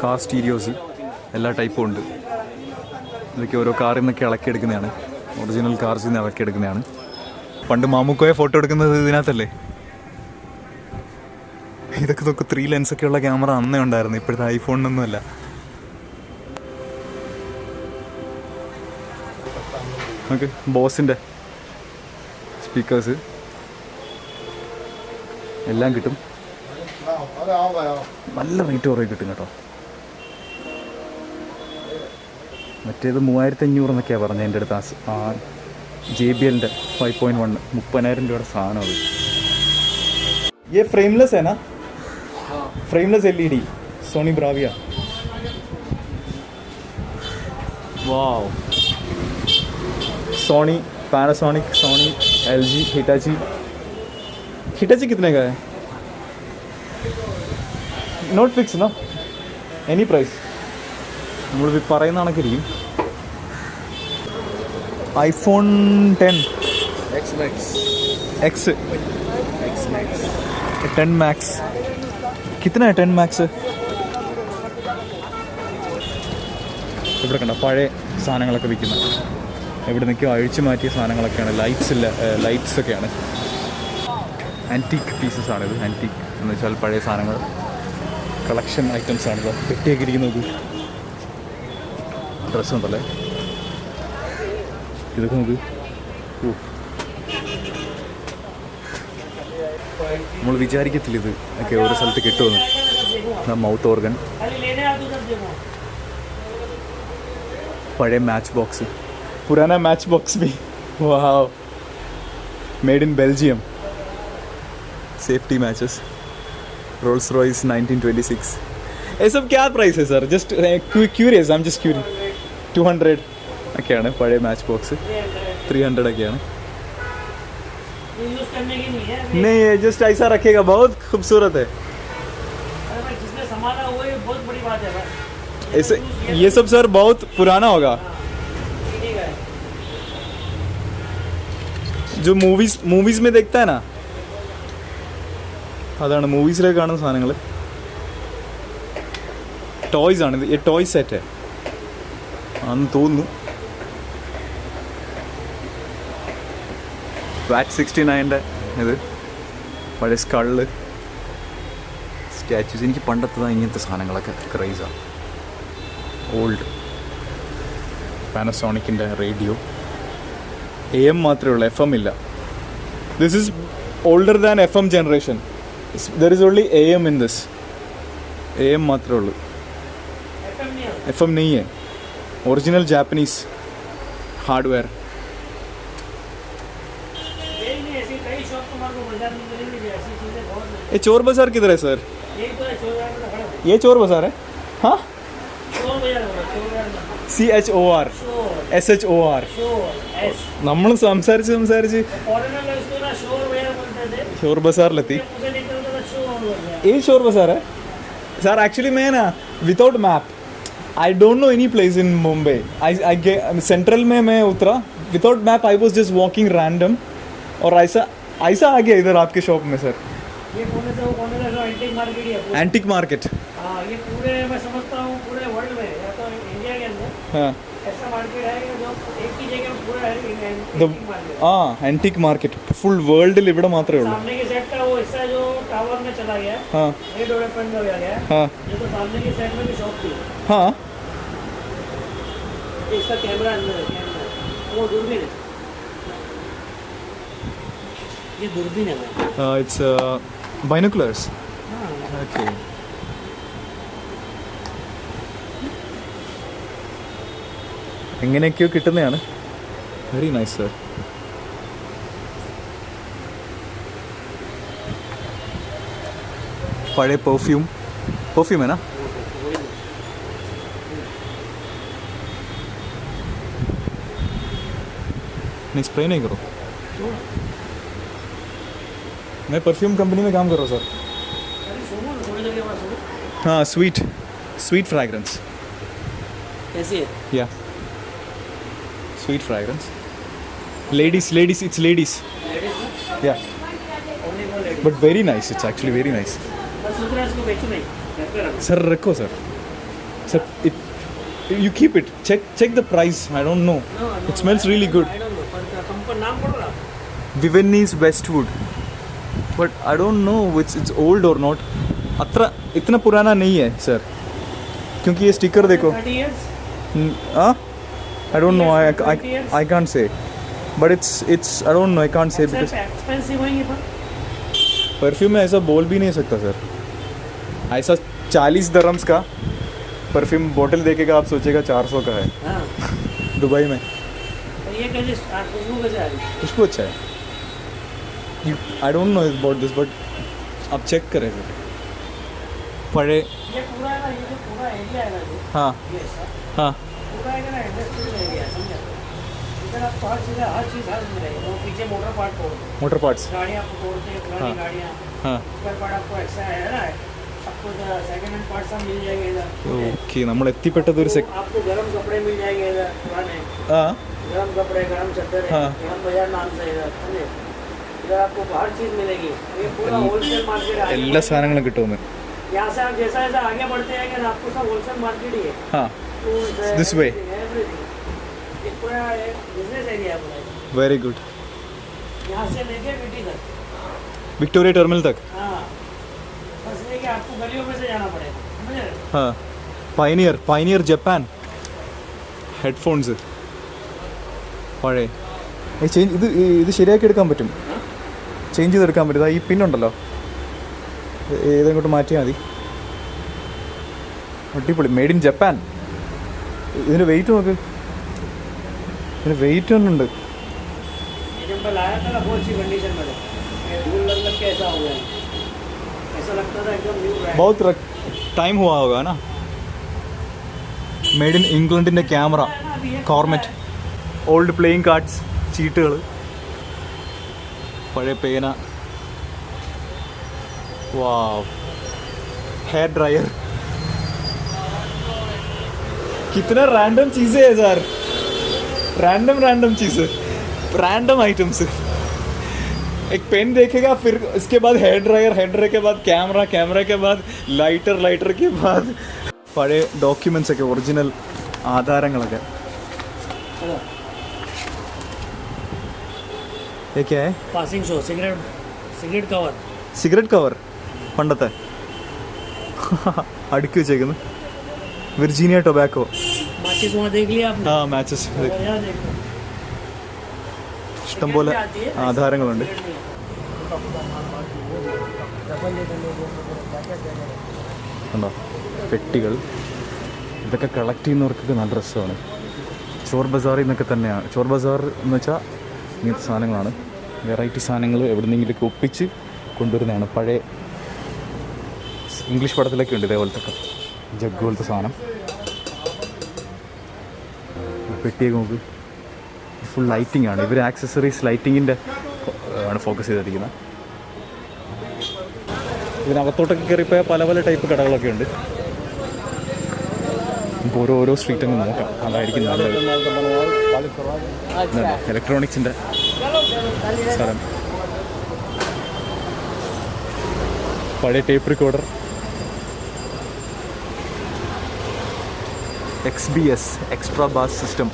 Car stereos എല്ലാ ടൈപ്പും ഉണ്ട്. ഇതൊക്കെ ഓരോ കാറിൽ നിന്നൊക്കെ ഇളക്കിയെടുക്കുന്നതാണ്, ഒറിജിനൽ കാർസിൽ നിന്ന് ഇളക്കിയെടുക്കുന്നതാണ്. പണ്ട് മാമുക്കോയെ ഫോട്ടോ എടുക്കുന്നത് ഇതിനകത്തല്ലേ. ഇതൊക്കെ 3 ലെൻസൊക്കെ ഉള്ള ക്യാമറ അന്നേ ഉണ്ടായിരുന്നു, ഇപ്പോഴത്തെ ഐഫോണിനൊന്നുമല്ല. നമുക്ക് ബോസിൻ്റെ സ്പീക്കേഴ്സ് എല്ലാം കിട്ടും. നല്ല റേറ്റ് കുറേ കിട്ടും കേട്ടോ. മറ്റേത് 3500 എന്നൊക്കെയാണ് പറഞ്ഞത് എൻ്റെ അടുത്ത്. ആ JBL 5.1 30,000 രൂപയുടെ സാധനം അത്. ये फ्रेमलेस है ना? Frameless LED Sony Bravia. Wow. Sony, Panasonic, Sony, LG, Hitachi. Hitachi कितने का है? नॉट फिक्स ना, एनी प्राइस. നമ്മൾ പറയുന്ന കണക്കിരിക്കും. iPhone 10 X 10 Max कितना है? 10 Max ഇവിടെ കണ്ട പഴയ സാധനങ്ങളൊക്കെ വിൽക്കുന്ന, എവിടെ നിൽക്കും അഴിച്ചു മാറ്റിയ സാധനങ്ങളൊക്കെയാണ്. ലൈറ്റ്സ് ഒക്കെയാണ്. ആൻറ്റീക്ക് പീസസ് ആണിത്. ആൻറ്റീക്ക് എന്ന് വെച്ചാൽ പഴയ സാധനങ്ങൾ, കളക്ഷൻ ഐറ്റംസ് ആണിത്. പെട്ടിയൊക്കെ ഇരിക്കുന്നത് ഡ്രസ്സ് ഉണ്ടല്ലേ, ഇതൊക്കെ നോക്ക്. നമ്മൾ വിചാരിക്കത്തില്ല ഇത് ഒക്കെ ഓരോ സ്ഥലത്ത് കിട്ടുമെന്ന്. മൗത്ത് ഓർഗൻ, പഴയ മാച്ച് ബോക്സ്, പുരാന മാച്ച് ബോക്സ് भी wow, made in Belgium. Safety matches, Rolls Royce 1926. ये सब क्या प्राइस है sir? Just curious, I am just curious. 200 ഒക്കെയാണ് പഴയ മാച്ച് ബോക്സ്. 300 ഒക്കെയാണ്. नहीं ये जस्ट ऐसा रखेगा, बहुत खूबसूरत है. ऐसे ये सब सर बहुत पुराना होगा. जो മൂവീസ് में देखता है ना, അതാണ് മൂവീസിലേക്ക് കാണുന്ന സാധനങ്ങൾ. ടോയ്സ് ആണ് ഇത്. ടോയ് സെറ്റ് ആണെന്ന് തോന്നുന്നു. വാറ്റ് 69 ഇത് പഴയ സ്കള്, സ്റ്റാച്യൂസ്. എനിക്ക് പണ്ടത്തെ ഇങ്ങനത്തെ സാധനങ്ങളൊക്കെ ക്രൈസാണ്. ഓൾഡ് പാനസോണിക്കിൻ്റെ റേഡിയോ. AM മാത്രമേ ഉള്ളൂ, FM ഇല്ല. This is older than FM generation. There is only AM in this. AM മാത്രമേ ഉള്ളൂ, FM नहीं है. Original Japanese hardware. ये चोर बाजार किधर है सर? ये चोर बाजार है. हाँ, CHOR SHOR. നമ്മൾ സംസാരിച്ച് चोर बाजारिലെത്തി. ये चोर बाजार है सर. एक्चुअली मैं ना without map, I don't know any place in Mumbai. I central में मैं उतरा without map. I was just walking random और ऐसा आ गया इधर आपके शॉप में सर. ये कोने से वो कोने का एंटीक मार्केट ही है. Antique market. हाँ, ये पूरे मैं समझता हूँ पूरे वर्ल्ड में या तो इंडिया के अंदर हाँ ऐसा मार्केट है जो एक ही जगह पूरा है एंटीक मार्केट. हाँ, एंटीक मार्केट फुल वर्ल्ड ഇവിടെ മാത്രമേ ഉള്ളൂ. सामने के सेट का वो हिस्सा जो टावर में चला गया. हाँ, ये डेवलपमेंट हो गया. हाँ, ये तो सामने के सेट में भी शॉप थी. हाँ, इसका कैमरा अंदर है. कैमरा वो दूरबीन है. ये दूरबीन है. it's binoculars. Okay. എങ്ങനെയൊക്കെയോ കിട്ടുന്നതാണ്. Very nice sir. പഴയ പെർഫ്യൂം है ना? नहीं स्प्रे नहीं करो. मैं परफ्यूम कंपनी में काम कर रहा हूँ सर. हाँ, स्वीट फ्रैग्रेंस. कैसी है? या sweet fragrance. Ladies it's ladies. या but very nice. It's actually very nice. इसको बेचो नहीं. सर रखो sir. Sir, you keep it. Check the price. I don't know. No, It smells really good. I don't know. पर company नाम पढ़ रहा. Viennese Westwood. But I don't know which it's old or not. इतना पुराना नहीं है sir, क्योंकि ये स्टिकर देखो. 30 years. हाँ, I don't know. 20 years? I can't say. But it's I don't know. I can't say because expensive होंगे पर. परफ्यूम में ऐसा बोल भी नहीं सकता सर. ऐसा 40 दरम्स का परफ्यूम बोतल देखेगा, आप सोचेगा 400 का है. हाँ. दुबई में. तो ये कैसे खुशबू कैसे आ रही? खुशबू अच्छा है. I don't know about this but आप चेक करें सर. पढ़े. ये पूरा है ना, ये जो पूरा एरिया है ना जो. हाँ ये ऐसा. हाँ. पूरा है ना इंडस्ट्रियल एरिया, समझा? इधर आपको हर चीज़ हर मिलेगी. वो पीछे मोटर पार्ट तोड़ते हैं. Motor parts. गाड़ियाँ आपको तोड़ते हैं, पुरानी हाँ. गाड़ियाँ. हाँ. स्पेयर पार्ट आपको एक्स्ट्रा है ना, आपको सेकंड हैंड पार्ट सब मिल जाएंगे इधर. ഓക്കെ, നമ്മൾ എത്തിപ്പെട്ടത് ഒരു तो आपको गर्म कपड़े मिल जाएंगे इधर पुराने. ആ गर्म कपड़े, गर्म चद्दर, हाँ. गर्म बाजार नाम से इधर, समझे? इधर आपको हर चीज़ मिलेगी. ये पूरा होलसेल मार्केट है. എല്ലാ സാധനങ്ങളും കിട്ടുമെന്ന്. यहाँ से आप जैसा जैसा आगे बढ़ते हैं ना, आपको सब होलसेल मार्केट ही है. हाँ. Tools है, This way. everything. ये पूरा बिजनेस एरिया है पूरा. Very good. यहाँ से लेके विटी तक. വിക്ടോറിയ ടെർമിനൽ തक. हाँ, बस लेके आपको गलियों में से जाना पड़ेगा, समझे? हाँ. പയനിയർ ജപ്പാൻ ഹെഡ്ഫോൺസ് പഴയ ഇത് ശരിയാക്കി എടുക്കാൻ പറ്റും. ചേഞ്ച് ചെയ്തെടുക്കാൻ പറ്റും. ഈ പിന്നുണ്ടല്ലോ, ഏതെങ്ങോട്ട് മാറ്റിയാൽ മതി. അടിപൊളി. Made in Japan. ഇതിന് വെയിറ്റ് നോക്ക്, ഇതിന് വെയിറ്റ് തന്നെ ഉണ്ട്. ये जब मैं लाया था ना बहुत अच्छी कंडीशन में था. ये धूल लग के ऐसा हो गया. ऐसा लगता था एकदम न्यू ब्रांड. बहुत टाइम हुआ होगा ना. മെയ്ഡ് ഇൻ ഇംഗ്ലണ്ടിൻ്റെ ക്യാമറ, കോർമെറ്റ്, ഓൾഡ് പ്ലേയിങ് കാർഡ്സ്, ചീട്ടുകൾ, പഴയ പേന. वाव. Hair dryer. कितना रैंडम चीज़ें है सर. रैंडम चीज़ें, रैंडम आइटम्स. एक पेन देखेगा, फिर इसके बाद हेयर ड्रायर के बाद कैमरा के बाद लाइटर के बाद പഴയ ഡോക്യുമെൻറ്റ്സ് ഒക്കെ, ഒറിജിനൽ ആധാരങ്ങളൊക്കെ. ഏതൊക്കെയാ? Passing show, cigarette cover. Cigarette cover പണ്ടത്തെ അടുക്കി വെച്ചേക്കുന്നു. Virginia tobacco. माचिस वहाँ देख लिया आपने? ആ മാച്ചസ്. यहाँ देखो. ഇഷ്ടംപോലെ ആധാരങ്ങളുണ്ട്. കണ്ടോ പെട്ടികൾ. ഇതൊക്കെ കളക്ട് ചെയ്യുന്നവർക്കൊക്കെ നല്ല രസമാണ്. ചോർ ബസാറിൽ നിന്നൊക്കെ തന്നെയാണ്. ചോർ ബസാർ എന്ന് വെച്ചാൽ ഇങ്ങനത്തെ സാധനങ്ങളാണ്. വെറൈറ്റി സാധനങ്ങൾ എവിടെ നിന്നെങ്കിലൊക്കെ ഒപ്പിച്ച് കൊണ്ടുവരുന്നതാണ്. പഴയ ഇംഗ്ലീഷ് പടത്തിലൊക്കെ ഉണ്ട് ഇതേപോലത്തെ ജഗ് പോലത്തെ സാധനം. പെട്ടിയൊക്കെ നോക്ക്. ഫുൾ ലൈറ്റിംഗ് ആണ്. ഇവർ ആക്സസറീസ് ലൈറ്റിങ്ങിൻ്റെ ആണ് ഫോക്കസ് ചെയ്തിരിക്കുന്നത്. ഇതിനകത്തോട്ടൊക്കെ കയറിപ്പോയാൽ പല ടൈപ്പ് കടകളൊക്കെ ഉണ്ട്. ഇപ്പോൾ ഓരോ സ്ട്രീറ്റ് അങ്ങ് നോക്കാം, അതായിരിക്കും നല്ലത്. ഇലക്ട്രോണിക്സിൻ്റെ സ്ഥലം. പഴയ tape recorder, XBS extra bass system.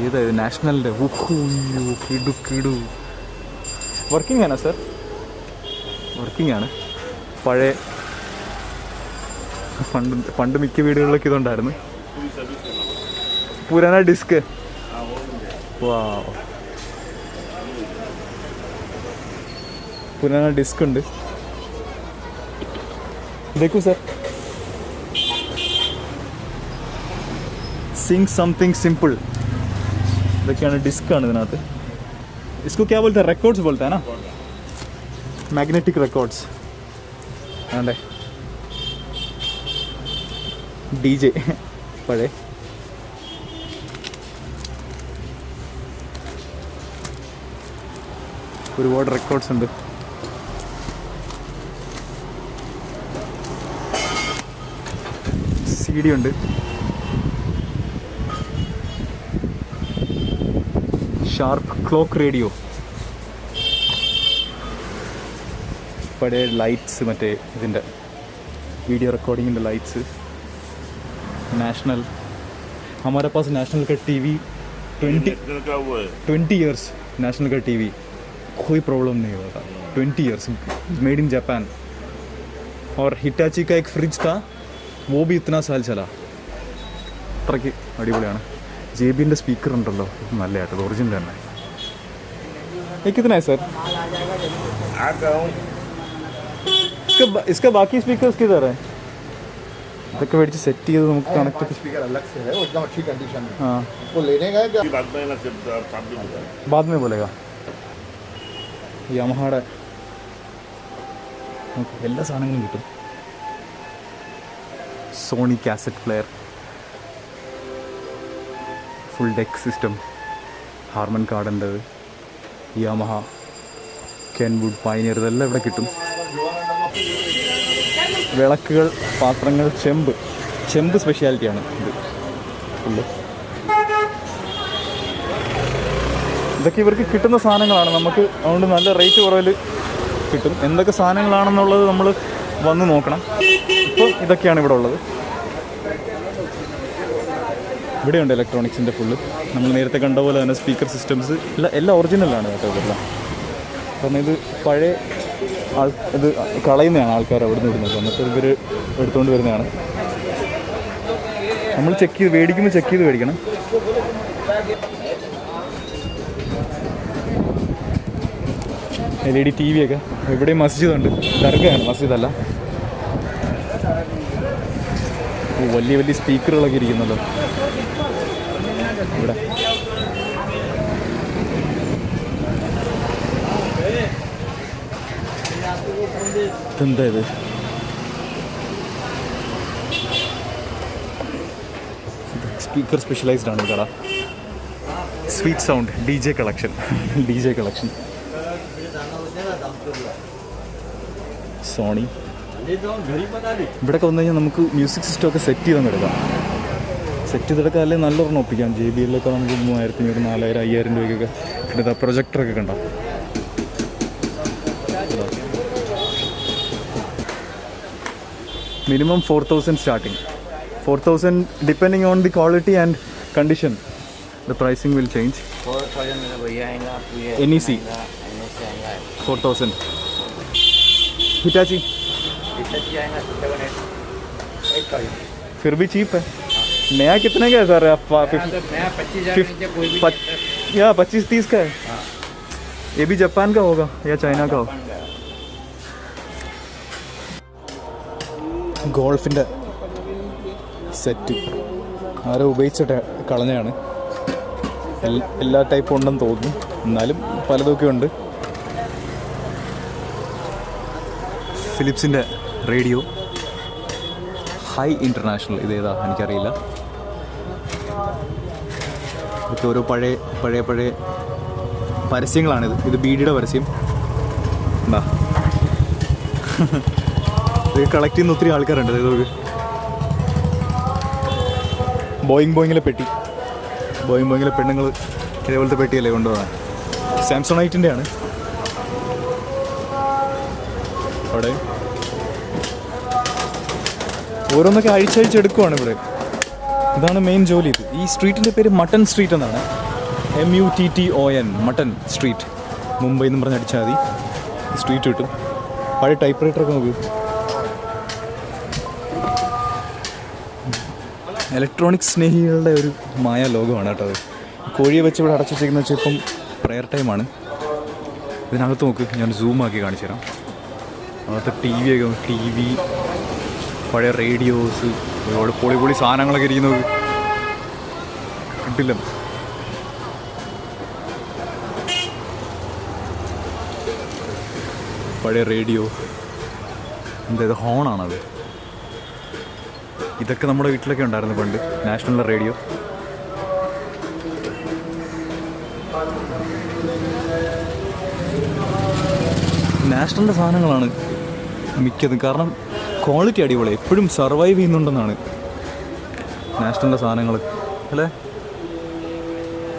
ഏതായത് നാഷണലിൻ്റെ. കിടു വർക്കിംഗ് ആണോ സർ? വർക്കിംഗ് ആണ്. പഴയ പണ്ട് മിക്ക വീടുകളിലൊക്കെ ഇതുണ്ടായിരുന്നു. പുരാന ഡിസ്ക്. വാവ്. പുരാന ഡിസ്ക് ഉണ്ട്. देखो सर. सिंग समथिंग सिंपल. ഇതൊക്കെയാണ് ഡിസ്ക്കാണ് ഇതിനകത്ത്. इसको क्या बोलते हैं? रिकॉर्ड्स बोलते हैं ना. Magnetic records. അതെ. DJ പഴയ. ഒരുപാട് റെക്കോർഡ്സ് ഉണ്ട്. CD ഉണ്ട്. Shark clock radio. പഴയ ലൈറ്റ്സ്, മറ്റേ ഇതിൻ്റെ വീഡിയോ റെക്കോർഡിങ്ങിൻ്റെ ലൈറ്റ്സ്. नेशनल, हमारे पास नेशनल का टीवी 20 ईयर्स, नेशनल का टीवी कोई प्रॉब्लम नहीं होता, 20 ईयर्स, मेड इन जापान. और हिटाची का एक फ्रिज था, वो भी इतना साल चला. അത്രയ്ക്ക് അടിപൊളിയാണ്. JBL സ്പീക്കർ ഉണ്ടല്ലോ, നല്ല ആയിട്ട് ഒറിജിനൽ തന്നെ. कितना है सर? इसका बाकी स्पीकर्स किधर है? ഇതൊക്കെ മേടിച്ച് സെറ്റ് ചെയ്ത് നമുക്ക് കണക്ട്. स्पीकर अलग से है, वो एकदम अच्छी कंडीशन में. हाँ, वो लेने गए क्या? बाद में बोलेगा. യമഹയുടെ എല്ലാ സാധനങ്ങളും കിട്ടും. Sony cassette player, full deck system, Harman കാർഡൻ്റെത്, യമഹ, കെൻവുഡ്, പൈനിയർ, ഇതെല്ലാം ഇവിടെ കിട്ടും. വിളക്കുകൾ, പാത്രങ്ങൾ, ചെമ്പ് സ്പെഷ്യാലിറ്റിയാണ് ഇത് ഫുള്ള്. ഇതൊക്കെ ഇവർക്ക് കിട്ടുന്ന സാധനങ്ങളാണ്, നമുക്ക് അതുകൊണ്ട് നല്ല റേറ്റ് കുറവിൽ കിട്ടും. എന്തൊക്കെ സാധനങ്ങളാണെന്നുള്ളത് നമ്മൾ വന്ന് നോക്കണം. ഇപ്പോൾ ഇതൊക്കെയാണ് ഇവിടെ ഉള്ളത്. ഇവിടെയുണ്ട് ഇലക്ട്രോണിക്സിൻ്റെ ഫുള്ള്. നമ്മൾ നേരത്തെ കണ്ട പോലെ തന്നെ സ്പീക്കർ സിസ്റ്റംസ് എല്ലാം ഒറിജിനലാണ് കേട്ടോ ഇതെല്ലാം. കാരണം ഇത് പഴയ ഇത് കളയുന്നതാണ് ആൾക്കാർ അവിടെ നിന്ന് ഇടുന്നത്, എന്നിട്ട് ഇവർ എടുത്തുകൊണ്ട് വരുന്നതാണ്. നമ്മൾ മേടിക്കുമ്പോൾ ചെക്ക് ചെയ്ത് മേടിക്കണം. LED TV ഒക്കെ ഇവിടെയും മസ്ജിദുണ്ട്. ദർഗയാണ്, മസ്ജിദല്ല. വലിയ വലിയ സ്പീക്കറുകളൊക്കെ ഇരിക്കുന്നല്ലോ ഇവിടെ. എന്താ ഇത്? സ്പീക്കർ സ്പെഷ്യലൈസ്ഡ് ആണ് കട. Sweet sound, DJ collection. Sony. ഇവിടെയൊക്കെ വന്നു കഴിഞ്ഞാൽ നമുക്ക് മ്യൂസിക് സിസ്റ്റമൊക്കെ സെറ്റ് ചെയ്തെടുക്കാം. സെറ്റ് ചെയ്തെടുക്കാൻ അല്ലെങ്കിൽ നല്ലൊരെണ്ണം ഒപ്പിക്കാം. JBL ഒക്കെ നമുക്ക് 3500, 4000, 5000 രൂപയ്ക്കൊക്കെ കിട്ടുന്ന പ്രൊജക്ടറൊക്കെ കണ്ടോ. Minimum 4000 starting. 4000 depending on the quality and condition. The pricing will change. 4,000 में भैया आएगा आपको ये NEC आएगा 4000. Hitachi Hitachi आएगा 7,800. फिर भी चीप है. नया कितने का है सर? आप नया 25,000 नीचे कोई भी या 25-30 का है. ये भी जापान का होगा या चाइना का हो? ഗോൾഫിൻ്റെ സെറ്റ് ആരോ ഉപയോഗിച്ചിട്ട് കളഞ്ഞാണ്. എല്ലാ ടൈപ്പും ഉണ്ടെന്ന് തോന്നുന്നു, എന്നാലും പലതൊക്കെ ഉണ്ട്. ഫിലിപ്സിൻ്റെ റേഡിയോ ഹൈ ഇൻ്റർനാഷണൽ, ഇതേതാ എനിക്കറിയില്ല. ഇതൊക്കെ ഓരോ പഴയ പരസ്യങ്ങളാണിത്. ഇത് BDയുടെ പരസ്യം. എന്താ ഇത് കളക്ട് ചെയ്യുന്ന ഒത്തിരി ആൾക്കാരുണ്ട്. ഇതൊക്കെ ബോയിങ്ങിലെ പെണ്ണുങ്ങൾ ഇതേപോലത്തെ പെട്ടിയല്ലേ കൊണ്ടുപോകാൻ. സാംസോണൈറ്റിൻ്റെ ആണ്. അവിടെ ഓരോന്നൊക്കെ അഴിച്ചെടുക്കുവാണ് ഇവിടെ. ഇതാണ് മെയിൻ ജോലി. ഇത് ഈ സ്ട്രീറ്റിൻ്റെ പേര് മട്ടൺ സ്ട്രീറ്റ് എന്നാണ്. MUTTON, mutton street. മുംബൈ എന്ന് പറഞ്ഞ് അടിച്ചാൽ മതി, സ്ട്രീറ്റ് കിട്ടും. പഴയ ടൈപ്പ് റൈറ്ററൊക്കെ നോക്കൂ. ഇലക്ട്രോണിക്സ് സ്നേഹികളുടെ ഒരു മായ ലോകമാണ് കേട്ടോ അത്. കോഴിയെ വെച്ച് ഇവിടെ അടച്ചു വെച്ചിരിക്കുന്ന വെച്ചാൽ ഇപ്പം പ്രെയർ ടൈമാണ്. ഇതിനകത്ത് നോക്ക്, ഞാൻ സൂമാക്കി കാണിച്ചു തരാം. അകത്ത് TV പഴയ റേഡിയോസ്, ഒരുപാട് പൊളി സാധനങ്ങളൊക്കെ ഇരിക്കുന്നത് കിട്ടില്ല. പഴയ റേഡിയോ, എന്തായത് ഹോണാണത്. ഇതൊക്കെ നമ്മുടെ വീട്ടിലൊക്കെ ഉണ്ടായിരുന്നു പണ്ട്, നാഷണൽ റേഡിയോ. നാഷണലിൻ്റെ സാധനങ്ങളാണ് മിക്കതും, കാരണം ക്വാളിറ്റി അടിപൊളി, എപ്പോഴും സർവൈവ് ചെയ്യുന്നുണ്ടെന്നാണ് നാഷണലിൻ്റെ സാധനങ്ങൾ അല്ലേ.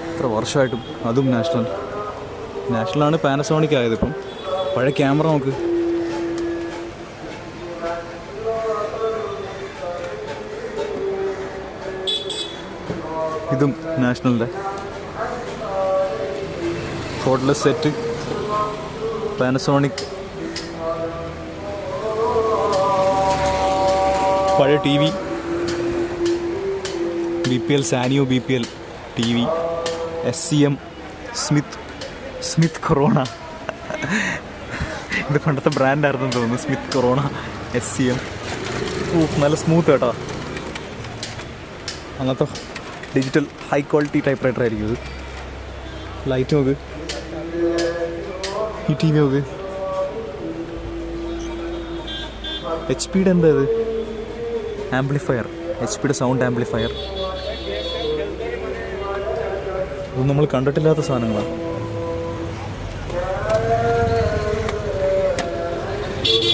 എത്ര വർഷമായിട്ടും അതും നാഷണലാണ്. പാനസോണിക് ആയത്. ഇപ്പം പഴയ ക്യാമറ നോക്ക്. ഇതും നാഷണലിൻ്റെ കോഡ്ലെസ് സെറ്റ്, പാനസോണിക്. പഴയ T V, BPL Sanyo BPL T V, SCM Smith Corona. ഇത് പണ്ടത്തെ ബ്രാൻഡായിരുന്നു തോന്നുന്നു, സ്മിത്ത് കൊറോണ SCM. നല്ല സ്മൂത്ത് കേട്ടോ. അങ്ങനത്തെ digital high quality typewriter ആയിരിക്കും ഇത്. ലൈറ്റ് നോക്ക്, ഈ ടി വി നോക്ക്. HP-യുടെ എന്താ ഇത്? ആംപ്ലിഫയർ, HP-യുടെ സൗണ്ട് ആംപ്ലിഫയർ. ഇത് നമ്മൾ കണ്ടിട്ടില്ലാത്ത സാധനങ്ങളാണ്.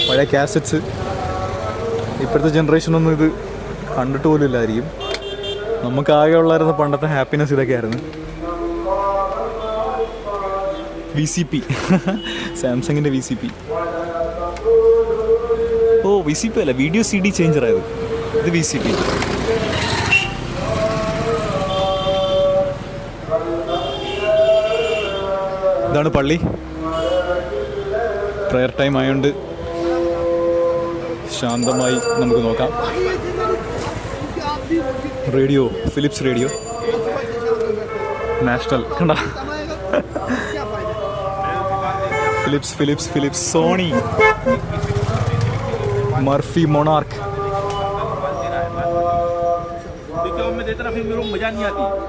പഴയ കാസറ്റ്സ്. ഇപ്പോഴത്തെ ജനറേഷനൊന്നും ഇത് കണ്ടിട്ട് പോലും ഇല്ലായിരിക്കും. നമുക്ക് ആകെ ഉള്ളായിരുന്ന പണ്ടത്തെ ഹാപ്പിനെസ് ഇതൊക്കെയായിരുന്നു. VCP, സാംസങ്ങിൻ്റെ VCP. ഓ VCP അല്ല, വീഡിയോ CD ചേഞ്ചർ ആയത്. ഇത് VCP. ഇതാണ് പള്ളി. പ്രയർ ടൈം ആയതുകൊണ്ട് ശാന്തമായി നമുക്ക് നോക്കാം. Radio, Philips radio, National. കണ്ട, ഫിലിപ്സ്, സോണി, മർഫി, മോണാർക്ക്.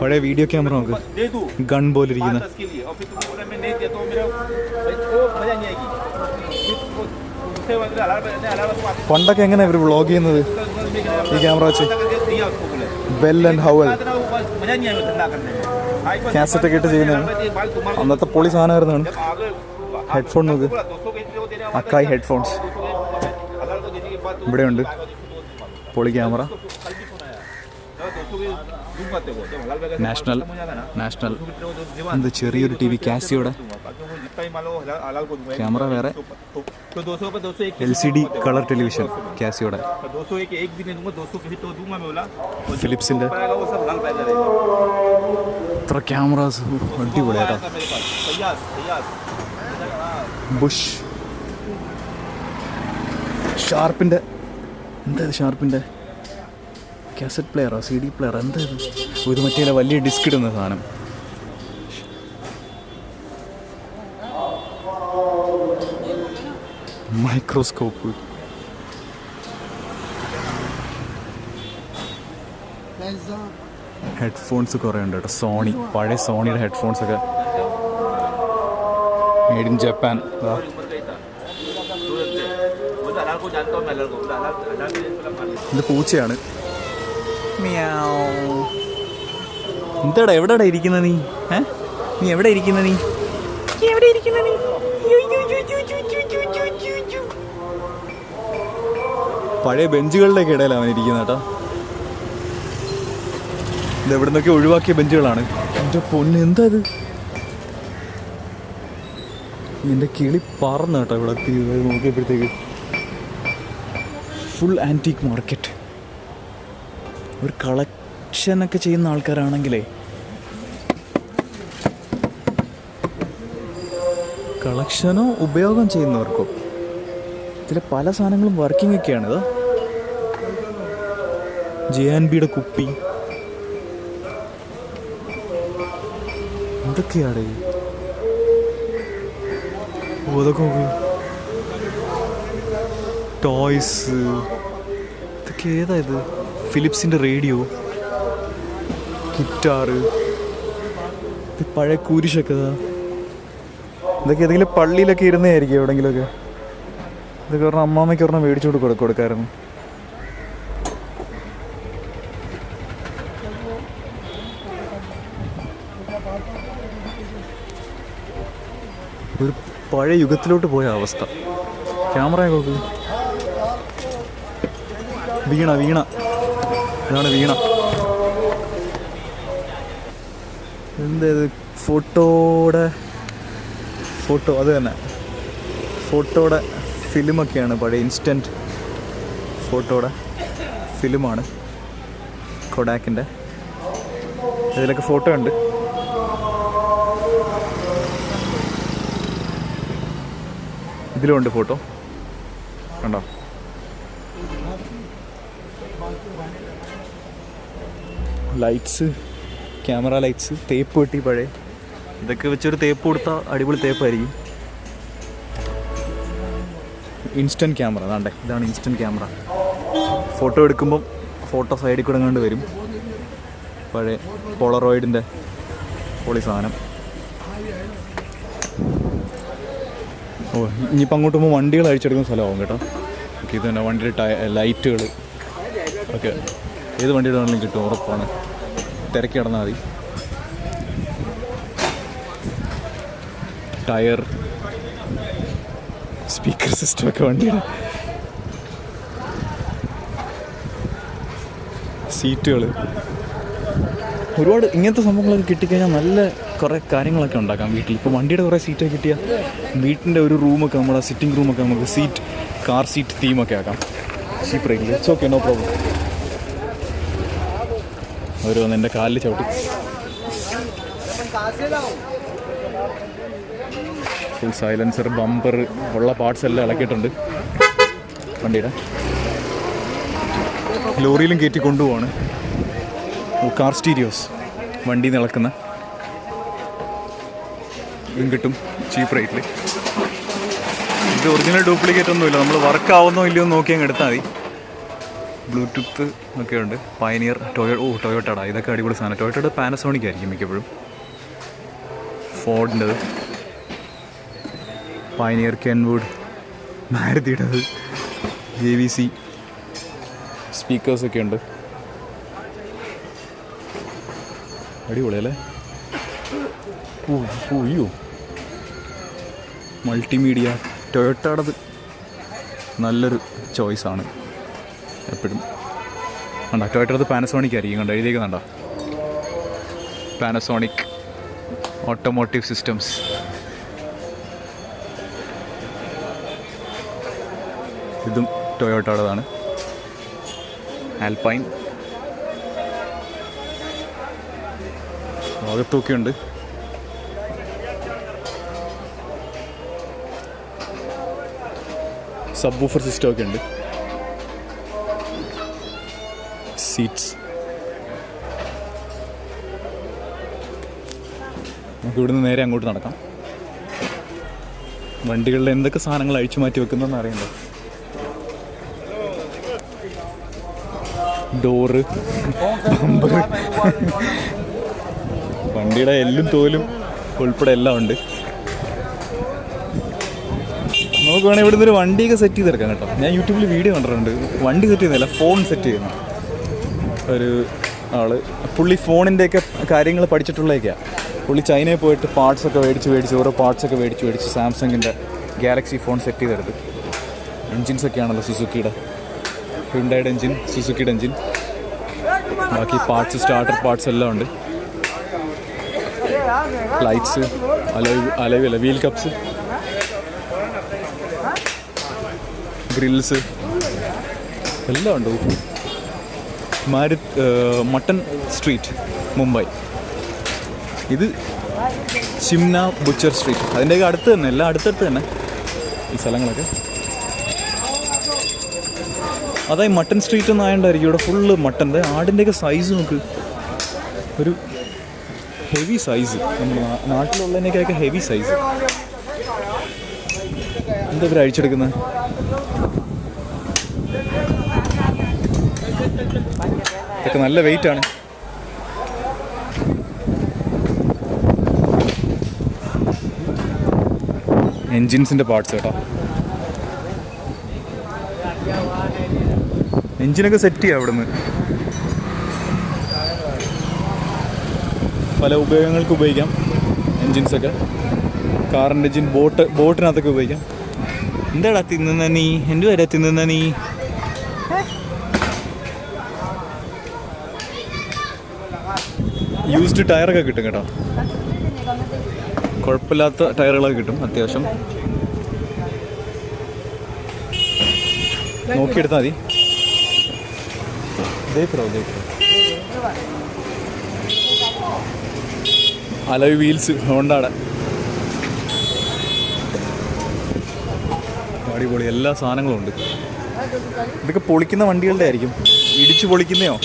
പഴയ വീഡിയോ ക്യാമറ നോക്ക്, ഗൺ പോലെ ഇരിക്കുന്ന. പണ്ടൊക്കെ എങ്ങനെ ഇവർ വ്ളോഗ് ചെയ്യുന്നത് ഈ ക്യാമറ വെച്ച്? ബെൽ ആൻഡ് ഹൗവൽ കാസറ്റ് ഒക്കെ ഇട്ട് ചെയ്യുന്നതാണ്. അന്നത്തെ പൊളി സാധനമായിരുന്നു. ഹെഡ്ഫോൺ നോക്ക്, അക്കായ് ഹെഡ്ഫോൺസ് ഇവിടെയുണ്ട്. പൊളി ക്യാമറ. നാഷണൽ എന്ത് ചെറിയൊരു ടി വി, കാസിയോടെ ക്യാമറ വേറെ. LCD കളർ ടെലിവിഷൻ കാസിയോടെ. ഫിലിപ്സിൻ്റെ ഇത്ര ക്യാമറാസ് അടിപൊളിയാട്ടോ. ബുഷ്, ഷാർപ്പിൻ്റെ എന്താ ഇത്? ഷാർപ്പിൻ്റെ കാസറ്റ് പ്ലെയറോ CD പ്ലെയറോ എന്താ ഇത്? ഇത് മറ്റേ വലിയ ഡിസ്ക് ഇടുന്ന സാധനം. മൈക്രോസ്കോപ്പ്. ഹെഡ്ഫോൺസ് കുറേ ഉണ്ട് കേട്ടോ. സോണി, പഴയ സോണിയുടെ ഹെഡ്ഫോൺസൊക്കെ മെയ്ഡ് ഇൻ ജപ്പാൻ. ഇത് പൂച്ചയാണ്. എന്താടാ, എവിടെടാ ഇരിക്കുന്ന നീ? നീ എവിടെ ഇരിക്കുന്ന? നീ എവിടെ ഇരിക്കുന്ന? നീ പഴയ ബെഞ്ചുകളുടെയൊക്കെ ഇടയിലാണ് അവൻ ഇരിക്കുന്നത് കേട്ടോ. ഇത് എവിടെ നിന്നൊക്കെ ഒഴിവാക്കിയ ബെഞ്ചുകളാണ്. എൻ്റെ പൊന്ന്, എന്താ ഇത്? എൻ്റെ കിളി പറന്ന് കേട്ടോ ഇവിടെ നോക്കിയപ്പോഴത്തേക്ക്. Full antique market. ഒരു കളക്ഷനൊക്കെ ചെയ്യുന്ന ആൾക്കാരാണെങ്കിലേ, കളക്ഷനോ ഉപയോഗം ചെയ്യുന്നവർക്കോ ഇതിലെ പല സാധനങ്ങളും വർക്കിംഗ് ഒക്കെയാണ്. ഇതാ JNBയുടെ കുപ്പി. എന്തൊക്കെയാണ് അതൊക്കെ? ടോയ്സ്. ഇതൊക്കെ ഏതാ ഇത്? ഫിലിപ്സിൻ്റെ റേഡിയോ, ഗിറ്റാറ്, പഴയ കുരിശൊക്കെ. ഇതൊക്കെ ഏതെങ്കിലും പള്ളിയിലൊക്കെ ഇരുന്നതായിരിക്കും എവിടെയെങ്കിലുമൊക്കെ. ഇതൊക്കെ പറഞ്ഞാൽ അമ്മാമ്മയ്ക്ക് പറഞ്ഞാൽ മേടിച്ചോണ്ട് കൊടുക്കായിരുന്നു. ഒരു പഴയ യുഗത്തിലോട്ട് പോയ അവസ്ഥ. ക്യാമറ നോക്ക്. വീണ ഇതാണ് വീണ. എന്തേത്? ഫോട്ടോ അത് തന്നെ, ഫോട്ടോയുടെ ഫിലിമൊക്കെയാണ്. പഴയ ഇൻസ്റ്റൻറ്റ് ഫോട്ടോയുടെ ഫിലിമാണ് കൊഡാക്കിൻ്റെ. ഇതിലൊക്കെ ഫോട്ടോ ഉണ്ട്. ഇതിലുണ്ട് ഫോട്ടോ, കണ്ടോ? ലൈറ്റ്സ്, ക്യാമറ ലൈറ്റ്സ്, തേപ്പ് പെട്ടി പഴയ, ഇതൊക്കെ വെച്ചൊരു തേപ്പ് കൊടുത്താൽ അടിപൊളി തേപ്പായിരിക്കും. ഇൻസ്റ്റൻറ്റ് ക്യാമറ, അതാണ്ടേ ഇതാണ് ഇൻസ്റ്റൻറ്റ് ക്യാമറ. ഫോട്ടോ എടുക്കുമ്പം ഫോട്ടോ സൈഡിൽ കൂടെ കണ്ട് വരും. പഴയ പോളറോയിഡിൻ്റെ പൊളി സാധനം. ഓ, ഇനിയിപ്പോൾ അങ്ങോട്ട് പോകുമ്പോൾ വണ്ടികൾ അഴിച്ചെടുക്കുന്ന സ്ഥലമാവും കേട്ടോ. ഓക്കെ, ഇത് തന്നെ വണ്ടിയുടെ ലൈറ്റുകൾ ഓക്കെ, ഏത് വണ്ടിയുടെ വേണമെങ്കിലും കിട്ടും, ഉറപ്പാണ്. തിരക്കി കിടന്നാൽ മതി. ടയർ, സ്പീക്കർ സിസ്റ്റമൊക്കെ വണ്ടിയുടെ, സീറ്റുകൾ, ഒരുപാട് ഇങ്ങനത്തെ സംഭവങ്ങളൊക്കെ കിട്ടിക്കഴിഞ്ഞാൽ നല്ല കുറേ കാര്യങ്ങളൊക്കെ ഉണ്ടാക്കാം വീട്ടിൽ. ഇപ്പോൾ വണ്ടിയുടെ കുറേ സീറ്റൊക്കെ കിട്ടിയാൽ വീട്ടിൻ്റെ ഒരു റൂമൊക്കെ, നമ്മുടെ സിറ്റിംഗ് റൂമൊക്കെ നമുക്ക് സീറ്റ്, കാർ സീറ്റ് തീമൊക്കെ ആക്കാം. ചീപ്പ് റേറ്റിൽ. It's okay, no problem. അവർ വന്ന് എൻ്റെ കാലിൽ ചവിട്ടി. ഫുൾ സൈലൻസർ, ബമ്പർ ഉള്ള പാർട്സ് എല്ലാം ഇളക്കിയിട്ടുണ്ട് വണ്ടിയുടെ. ലോറിയിലും കയറ്റി കൊണ്ടുപോവാണ്. കാർ സ്റ്റീരിയോസ് വണ്ടിയിൽ നിന്ന് ഇളക്കുന്ന ഇതും കിട്ടും ചീപ്പ് റേറ്റിൽ. ഇത് ഒറിജിനൽ ഡ്യൂപ്ലിക്കേറ്റ് ഒന്നുമില്ല, നമ്മൾ വർക്ക് ആവുന്നോ ഇല്ലയോ നോക്കി അങ്ങ് എടുത്താൽ മതി. ബ്ലൂടൂത്ത് ഒക്കെ ഉണ്ട്. പയനിയർ, ടൊയോട്ടയുടെ ഇതൊക്കെ അടിപൊളി സാധനം. ടൊയോട്ടയുടെ പാനസോണിക് ആയിരിക്കും മിക്കപ്പോഴും. ഫോർഡിൻ്റെത്, പയനിയർ, കെൻവുഡ്, മാരുതിയുടേത്, JVC സ്പീക്കേഴ്സൊക്കെ ഉണ്ട്. അടിപൊളിയല്ലേ? അയ്യോ, മൾട്ടിമീഡിയ ടൊയോട്ടയുടേത് നല്ലൊരു ചോയ്സാണ് എപ്പോഴും. കണ്ടോ, ടൊയോട്ടയുടെ പാനസോണിക് ആയിരിക്കും. കണ്ടോ, എഴുതിയേക്കുന്നുണ്ടോ? Panasonic automotive systems. ഇതും ടൊയോട്ടയുടേതാണ്. ആൽപൈൻ ഭാഗത്തൊക്കെ ഉണ്ട്. സബ് വൂഫർ സിസ്റ്റം ഒക്കെ ഉണ്ട്. സീറ്റ്സ്. നമുക്ക് ഇവിടുന്ന് നേരെ അങ്ങോട്ട് നടക്കാം. വണ്ടികളിൽ എന്തൊക്കെ സാധനങ്ങൾ അഴിച്ചു മാറ്റി വെക്കുന്നതെന്ന് അറിയണ്ടോ? ഡോറ്, ബമ്പർ, വണ്ടിയുടെ എല്ലും തോലും ഉൾപ്പെടെ എല്ലാം ഉണ്ട്. നമുക്ക് വേണമെങ്കിൽ ഇവിടെ നിന്നൊരു വണ്ടിയൊക്കെ സെറ്റ് ചെയ്തെടുക്കാം കേട്ടോ. ഞാൻ യൂട്യൂബിൽ വീഡിയോ കണ്ടിട്ടുണ്ട്. വണ്ടി സെറ്റ് ചെയ്യുന്നില്ല, ഫോൺ സെറ്റ് ചെയ്യുന്ന ഒരു ആള്. പുള്ളി ഫോണിൻ്റെയൊക്കെ കാര്യങ്ങൾ പഠിച്ചിട്ടുള്ളതൊക്കെയാണ്. പുള്ളി ചൈനയിൽ പോയിട്ട് പാർട്സൊക്കെ മേടിച്ച് ഓരോ പാർട്സൊക്കെ മേടിച്ച് സാംസങ്ങിൻ്റെ ഗാലക്സി ഫോൺ സെറ്റ് ചെയ്തെടുത്ത്. എൻജിൻസൊക്കെ ആണല്ലോ സുസുക്കിയുടെ, ഹ്യുണ്ടായുടെ എൻജിൻ, സുസുക്കിയുടെ എൻജിൻ, ബാക്കി പാർട്സ്, സ്റ്റാർട്ടർ പാർട്സ് എല്ലാം ഉണ്ട്. ലൈറ്റ്സ്, അലവില്ല, വീൽ കപ്സ്, ഗ്രിൽസ് എല്ലാം ഉണ്ട്. Mutton street, Mumbai. ഇത് ഷിംന ബുച്ചർ സ്ട്രീറ്റ്. അതിൻ്റെയൊക്കെ അടുത്ത് തന്നെ, എല്ലാം അടുത്തടുത്ത് തന്നെ ഈ സ്ഥലങ്ങളൊക്കെ. അതായത് മട്ടൺ സ്ട്രീറ്റ് ഒന്നും ആയതുകൊണ്ടായിരിക്കും ഇവിടെ ഫുള്ള് മട്ടൻ്റെ. ആടിൻ്റെയൊക്കെ സൈസ് നോക്ക്, ഒരു ഹെവി സൈസ്. നമ്മൾ നാട്ടിലുള്ളതിനേക്കൊക്കെ ഹെവി സൈസ്. എന്താ ഇവർ അഴിച്ചെടുക്കുന്നത്? ഇതൊക്കെ നല്ല വെയിറ്റ് ആണ്. എൻജിൻസിൻ്റെ പാർട്സ് കേട്ടോ. എൻജിനൊക്കെ സെറ്റ് ചെയ്യാം ഇവിടുന്ന്. പല ഉപയോഗങ്ങൾക്ക് ഉപയോഗിക്കാം എൻജിൻസൊക്കെ. കാറിൻ്റെ എൻജിൻ, ബോട്ടിനകത്തൊക്കെ ഉപയോഗിക്കാം. എന്താടാ തിന്നുന്ന നീ? എൻ്റെ വരെ തിന്നുന്ന നീ? യൂസ്ഡ് ടയറൊക്കെ കിട്ടും കേട്ടോ. കുഴപ്പമില്ലാത്ത ടയറുകളൊക്കെ കിട്ടും അത്യാവശ്യം. നോക്കിയെടുത്താൽ മതി. അലോയ് വീൽസ് ഹോണ്ടയുടെ അടിപൊളി എല്ലാ സാധനങ്ങളും ഉണ്ട്. ഇതൊക്കെ പൊളിക്കുന്ന വണ്ടികളുടെ ആയിരിക്കും, ഇടിച്ച് പൊളിക്കുന്നയോ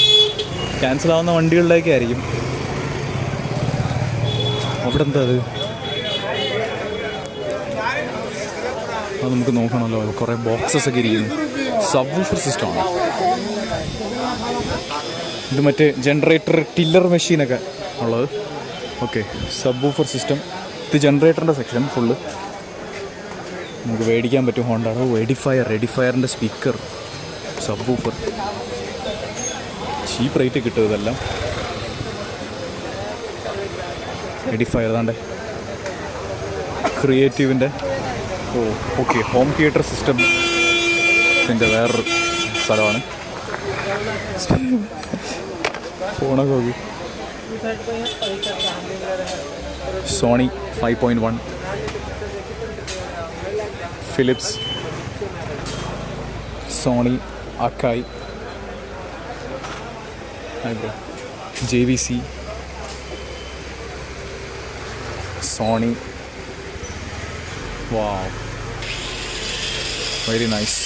ക്യാൻസൽ ആവുന്ന വണ്ടികളുടെയൊക്കെ ആയിരിക്കും. അവിടെ എന്താ അത് നമുക്ക് നോക്കണമല്ലോ. കുറേ ബോക്സസ് ഒക്കെ ഇരിക്കുന്നു. സബ്വൂഫർ സിസ്റ്റമാണ് ഇത്. മറ്റേ ജനറേറ്റർ ടില്ലർ മെഷീനൊക്കെ ഉള്ളത്. Okay, subwoofer system. ഇത് ജനറേറ്ററിൻ്റെ സെക്ഷൻ ഫുള്ള് നമുക്ക് മേടിക്കാൻ പറ്റും. ഹോണ്ടയുടെ എഡിഫയറിൻ്റെ സ്പീക്കർ, സബ്വൂഫർ. ചീപ്പ് റേറ്റ് കിട്ടും ഇതെല്ലാം. എഡിഫയർ താണ്ടെ ക്രിയേറ്റീവിൻ്റെ. ഓക്കെ, ഹോം തിയേറ്റർ സിസ്റ്റം ഇതിൻ്റെ വേറൊരു സ്ഥലമാണ്. ഫോണൊക്കെ നോക്കി. Sony 5.1, Philips, Sony, Akai, JVC, Sony. Wow, very nice.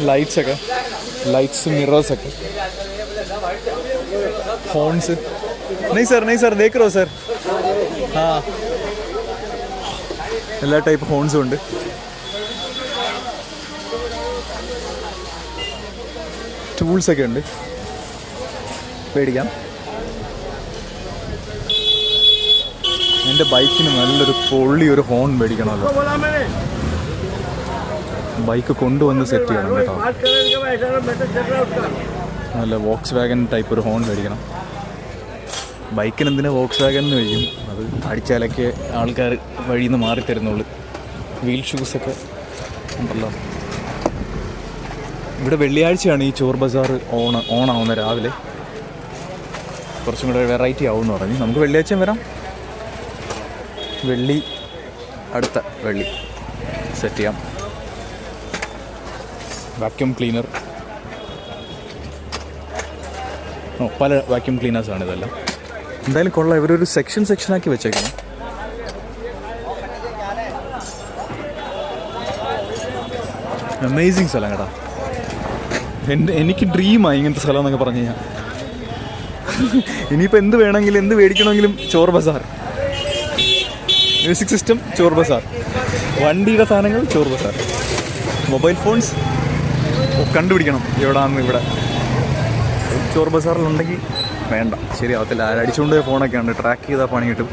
ലൈറ്റ്സൊക്കെ, ലൈറ്റ്സ്, മിറേഴ്സൊക്കെ, ഫോൺസ്. नहीं सर देख रहे हो सर. हाँ, എല്ലാ ടൈപ്പ് ഹോൺസും ഉണ്ട്. ടൂൾസൊക്കെ ഉണ്ട്, പേടിക്കാം. എൻ്റെ ബൈക്കിന് നല്ലൊരു പൊള്ളിയൊരു ഹോൺ മേടിക്കണമല്ലോ. ബൈക്ക് കൊണ്ടുവന്ന് സെറ്റ് ചെയ്യണം കേട്ടോ. നല്ല വോക്സ് വാഗൻ ടൈപ്പ് ഒരു ഹോൺ മേടിക്കണം. ബൈക്കിന് എന്തിനാ വോക്സ് വാഗൻ എന്ന് ചോദിക്കും. അത് അടിച്ചാലൊക്കെ ആൾക്കാർ വഴിയിൽ നിന്ന് മാറി തരുന്നുള്ളൂ. വീൽ ഷൂസൊക്കെ ഉണ്ടല്ലോ. ഇവിടെ വെള്ളിയാഴ്ചയാണ് ഈ ചോർ ബസാർ ഓണാവുന്ന രാവിലെ. കുറച്ചും കൂടെ വെറൈറ്റി ആവുമെന്ന് പറഞ്ഞു. നമുക്ക് വെള്ളിയാഴ്ചയും വരാം. അടുത്ത വെള്ളി സെറ്റ് ചെയ്യാം. വാക്യൂം ക്ലീനർ, പല വാക്യൂം ക്ലീനേഴ്സാണ് ഇതെല്ലാം. എന്തായാലും കൊള്ളാം. ഇവരൊരു സെക്ഷനാക്കി വെച്ചേക്കണം. അമേസിങ് സ്ഥലം കേട്ടോ. എനിക്ക് ഡ്രീമായി ഇങ്ങനത്തെ സ്ഥലം എന്നൊക്കെ പറഞ്ഞു കഴിഞ്ഞാൽ. ഇനിയിപ്പോൾ എന്ത് വേണമെങ്കിലും എന്ത് മേടിക്കണമെങ്കിലും ചോർ ബസാർ. മ്യൂസിക് സിസ്റ്റം ചോർ ബസാർ, വണ്ടിയുടെ സാധനങ്ങൾ ചോർ ബസാർ, മൊബൈൽ ഫോൺസ് കണ്ടുപിടിക്കണം എവിടെയാണെന്ന്. ഇവിടെ ചോർ ബസാറിലുണ്ടെങ്കിൽ വേണ്ട, ശരിയാവത്തില്ല. അടിച്ചുകൊണ്ട് പോയ ഫോണൊക്കെയാണ്, ട്രാക്ക് ചെയ്താൽ പണി കിട്ടും.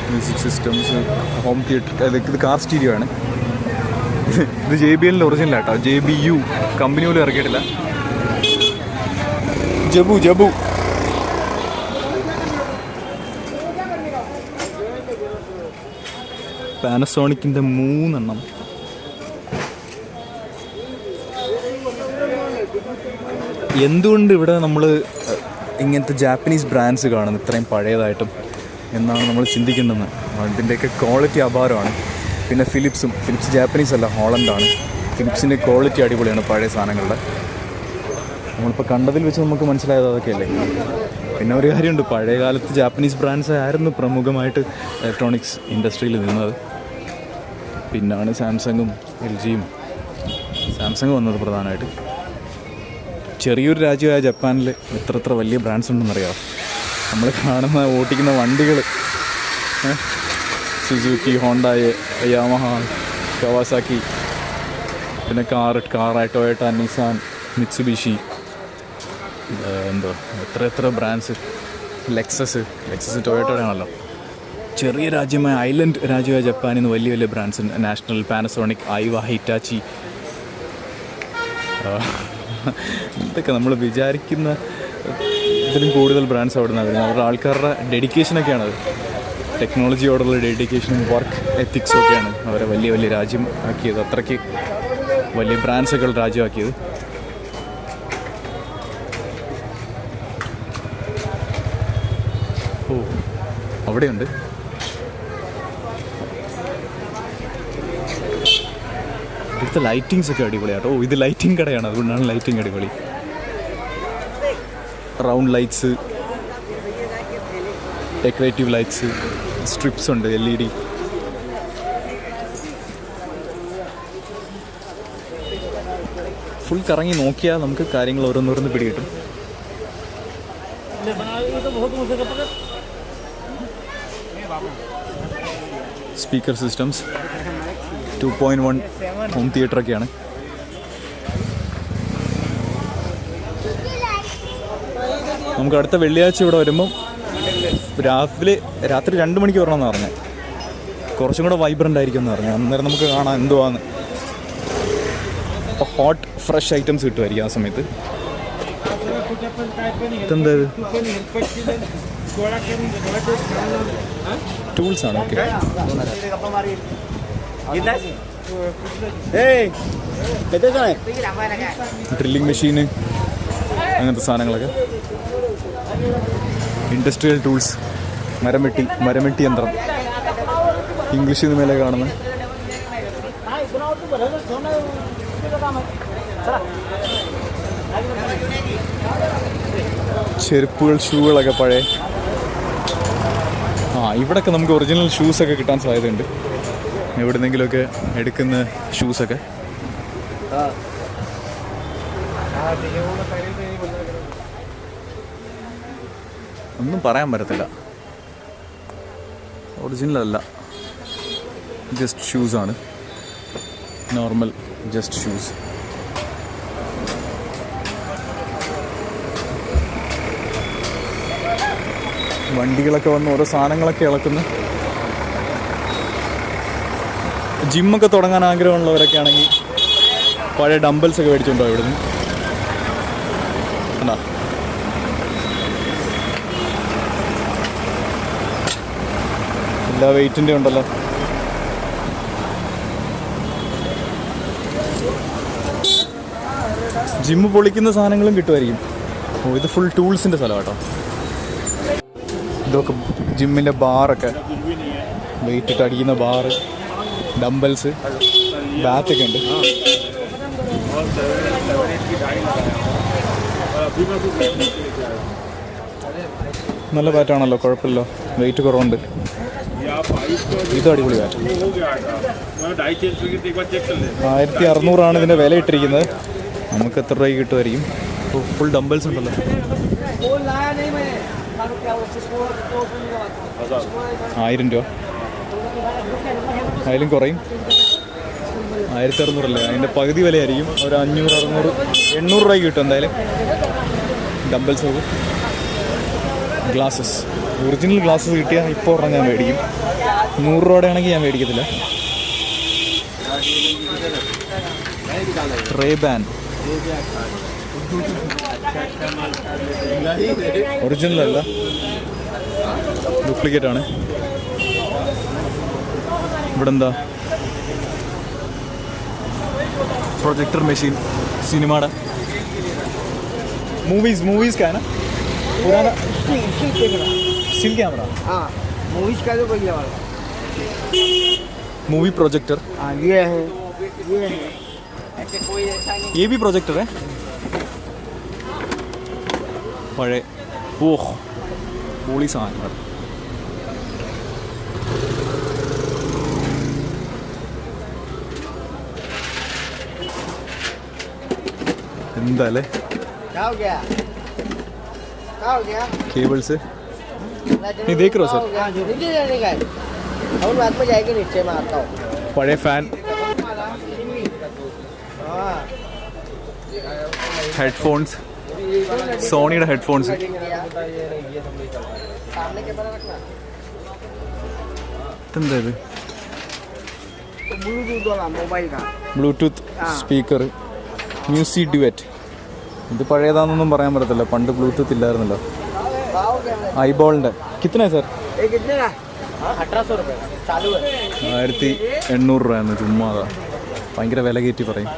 Music systems, home theatre. ഇത് കാർ സ്റ്റീരിയോ ആണ്. ഇത് JBLൻ്റെ ഒറിജിനലാട്ടോ. JBU കമ്പനി പോലും ഇറക്കിയിട്ടില്ല. ജബു പാനസോണിക്കിൻ്റെ 3 എണ്ണം. എന്തുകൊണ്ട് ഇവിടെ നമ്മൾ ഇങ്ങനത്തെ ജാപ്പനീസ് ബ്രാൻഡ്സ് കാണുന്നു ഇത്രയും പഴയതായിട്ടും എന്നാണ് നമ്മൾ ചിന്തിക്കേണ്ടത്. അതിൻ്റെയൊക്കെ ക്വാളിറ്റി അപാരമാണ്. പിന്നെ ഫിലിപ്സ് ജാപ്പനീസ് അല്ല, ഹോളണ്ടാണ്. ഫിലിപ്സിൻ്റെ ക്വാളിറ്റി അടിപൊളിയാണ് പഴയ സാധനങ്ങളുടെ. നമ്മളിപ്പോൾ കണ്ടതിൽ വെച്ച് നമുക്ക് മനസ്സിലായത് അതൊക്കെയല്ലേ. പിന്നെ ഒരു കാര്യമുണ്ട്, പഴയ കാലത്ത് ജാപ്പനീസ് ബ്രാൻഡ്സ് ആയിരുന്നു പ്രമുഖമായിട്ട് ഇലക്ട്രോണിക്സ് ഇൻഡസ്ട്രിയിൽ നിന്നത്. പിന്നാണ് സാംസങ്ങും LGയും. സാംസങ് വന്നത് പ്രധാനമായിട്ട്. ചെറിയൊരു രാജ്യമായ ജപ്പാനിൽ എത്ര വലിയ ബ്രാൻഡ്സ് ഉണ്ടെന്നറിയാമോ? നമ്മൾ കാണുന്ന ഓട്ടിക്കുന്ന വണ്ടികൾ, സുസുക്കി, ഹോണ്ടായ്, യാമഹ, കവാസാക്കി, പിന്നെ കാറായ ടൊയോട്ട, നിസാൻ, മിത്സുബിഷി, എത്ര ബ്രാൻഡ്സ്. ലെക്സസ് ടൊയോട്ടയുടെ ആണല്ലോ. ചെറിയ രാജ്യമായ ഐലൻഡ് രാജ്യമായ ജപ്പാനിൽ നിന്ന് വലിയ brands. National, Panasonic, Aiwa, Hitachi. ഇതൊക്കെ നമ്മൾ വിചാരിക്കുന്ന ഇതിലും കൂടുതൽ ബ്രാൻഡ്സ് അവിടെ നിന്നാണ് വരുന്നത്. അവരുടെ ആൾക്കാരുടെ ഡെഡിക്കേഷനൊക്കെയാണത്. ടെക്നോളജിയോടുള്ള ഡെഡിക്കേഷനും വർക്ക് എത്തിക്സും ഒക്കെയാണ് അവരെ വലിയ രാജ്യം ആക്കിയത്. അത്രയ്ക്ക് വലിയ ബ്രാൻഡ്സൊക്കെ ഉള്ള രാജ്യമാക്കിയത്. അവിടെയുണ്ട്. ഇവിടുത്തെ ലൈറ്റിങ്സ് ഒക്കെ അടിപൊളിയാട്ടോ. ഇത് ലൈറ്റിംഗ് കടയാണ്, അതുകൊണ്ടാണ് ലൈറ്റിംഗ് അടിപൊളി. Round lights, decorative lights, strips ഉണ്ട്, LED. ഫുൾ കറങ്ങി നോക്കിയാൽ നമുക്ക് കാര്യങ്ങൾ ഓരോന്നോരോന്ന് പിടികിട്ടും. സ്പീക്കർ സിസ്റ്റംസ് 2.1 ഹോം തിയേറ്ററൊക്കെയാണ്. നമുക്ക് അടുത്ത വെള്ളിയാഴ്ച ഇവിടെ വരുമ്പം രാത്രി 2 മണിക്ക് വരണമെന്ന് പറഞ്ഞത്. കുറച്ചും കൂടെ വൈബ്രൻ്റ് ആയിരിക്കും എന്ന് പറഞ്ഞു. അന്നേരം നമുക്ക് കാണാം എന്തുവാന്ന്. അപ്പോൾ ഹോട്ട് ഫ്രഷ് ഐറ്റംസ് കിട്ടുമായിരിക്കും ആ സമയത്ത്. ഇതെന്താ ടൂൾസാണ്. ഓക്കെ, ഡ്രില്ലിംഗ് മെഷീന് അങ്ങനത്തെ സാധനങ്ങളൊക്കെ. ഇൻഡസ്ട്രിയൽ ടൂൾസ്, മരമെട്ടി യന്ത്രം, ഇംഗ്ലീഷിൽ നിന്ന് മേലെ കാണുന്നത്. ചെരുപ്പുകൾ, ഷൂകളൊക്കെ പഴയ. ഇവിടെയൊക്കെ നമുക്ക് ഒറിജിനൽ ഷൂസൊക്കെ കിട്ടാൻ സാധ്യതയുണ്ട്. എവിടെന്നെങ്കിലുമൊക്കെ എടുക്കുന്ന ഷൂസൊക്കെ. ഒന്നും പറയാൻ പറ്റത്തില്ല, ഒറിജിനൽ അല്ല, ജസ്റ്റ് ഷൂസാണ്. Normal just shoes. വണ്ടികളൊക്കെ വന്ന് ഓരോ സാധനങ്ങളൊക്കെ ഇളക്കുന്ന. ജിമ്മൊക്കെ തുടങ്ങാൻ ആഗ്രഹമുള്ളവരൊക്കെ ആണെങ്കിൽ പഴയ ഡംബൽസൊക്കെ മേടിച്ചുകൊണ്ടോ ഇവിടുന്ന്. എന്നാ എല്ലാ വെയിറ്റിൻ്റെ ഉണ്ടല്ലോ. ജിമ്മ് പൊളിക്കുന്ന സാധനങ്ങളും കിട്ടുമായിരിക്കും. ഇത് ഫുൾ ടൂൾസിൻ്റെ സ്ഥലം കേട്ടോ. ഇതൊക്കെ ജിമ്മിൻ്റെ ബാറൊക്കെ, വെയിറ്റ് ഇട്ട് അടിക്കുന്ന ബാറ്, ഡംബൽസ്, ബാറ്റൊക്കെ ഉണ്ട്. നല്ല ബാറ്റാണല്ലോ, കുഴപ്പമില്ല, വെയിറ്റ് കുറവുണ്ട്. ഇത് അടിപൊളി ബാറ്റ്. 1600 ഇതിൻ്റെ വില ഇട്ടിരിക്കുന്നത്. നമുക്ക് എത്ര രൂപയ്ക്ക് കിട്ടുമായിരിക്കും? ഫുൾ ഡംബൽസ് ഉണ്ടല്ലോ. 1000 രൂപ, അതിലും കുറയും. 1600 അല്ലേ, അതിൻ്റെ പകുതി വിലയായിരിക്കും. ഒരു 500, 600, 800 രൂപയ്ക്ക് കിട്ടും എന്തായാലും ഡംബൽസ്. നോക്കും. ഗ്ലാസ്സസ്, ഒറിജിനൽ ഗ്ലാസ്സസ് കിട്ടിയാൽ ഇപ്പോൾ പറഞ്ഞാൽ ഞാൻ മേടിക്കും. 100 രൂപയുടെ ആണെങ്കിൽ ഞാൻ മേടിക്കത്തില്ല. റേബാൻ ഒറിജിനൽ അല്ല, ഡ്യൂപ്ലിക്കേറ്റ് ആണ്. ഇവിടെ എന്താ പ്രൊജക്ടർ മെഷീൻ, സിനിമയുടെ मूवीज का है ना पुराना स्टिल कैमरा. हाँ, मूवीज का तो कोई वाला मूवी प्रोजेक्टर. हाँ, ये है, ऐसे कोई ऐसा नहीं. ये भी प्रोजेक्टर है पड़े. ओह, പൊളി സാധനങ്ങൾ. എന്താല്ലേ केबल्स है. नहीं देख रहे हो सर? बाद में जाएगी नीचे में आता हूँ. बड़े fan, headphones, Sony headphones. Bluetooth speaker, music duet. ഇത് പഴയതാണെന്നൊന്നും പറയാൻ പറ്റത്തില്ല, പണ്ട് ബ്ലൂടൂത്ത് ഇല്ലായിരുന്നല്ലോ. ഐബോളിൻ്റെ കിത്തന സർ? 1800 രൂപയാണ് ചുമ്മാതാ. ഭയങ്കര വില കയറ്റി പറയും.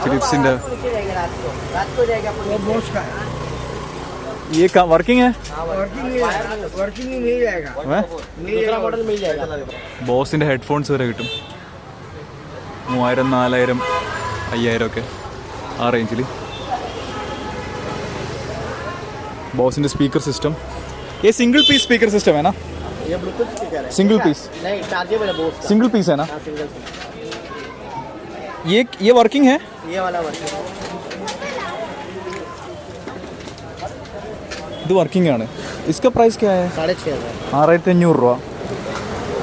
ഫിലിപ്സിൻ്റെ ये का वर्किंग है? वर्किंग ही मिल जाएगा. दूसरा मॉडल मिल जाएगा. ബോസിൻ്റെ ഹെഡ്ഫോൺസ് വരെ കിട്ടും. 3000, 4000, 5000 ഒക്കെ ആ റേഞ്ചിൽ. ബോസിൻ്റെ സ്പീക്കർ സിസ്റ്റം ये सिंगल पीस स्पीकर सिस्टम है ना? ये ब्लूटूथ स्पीकर है। Single piece? नहीं, चार्जेबल है बोस का। सिंगल पीस है ना? हाँ, सिंगल पीस। ये वर्किंग है? ये वाला वर्किंग है। ഇത് വർക്കിംഗ് ആണ്. इसका प्राइस क्या है? 6500। 6500 രൂപ.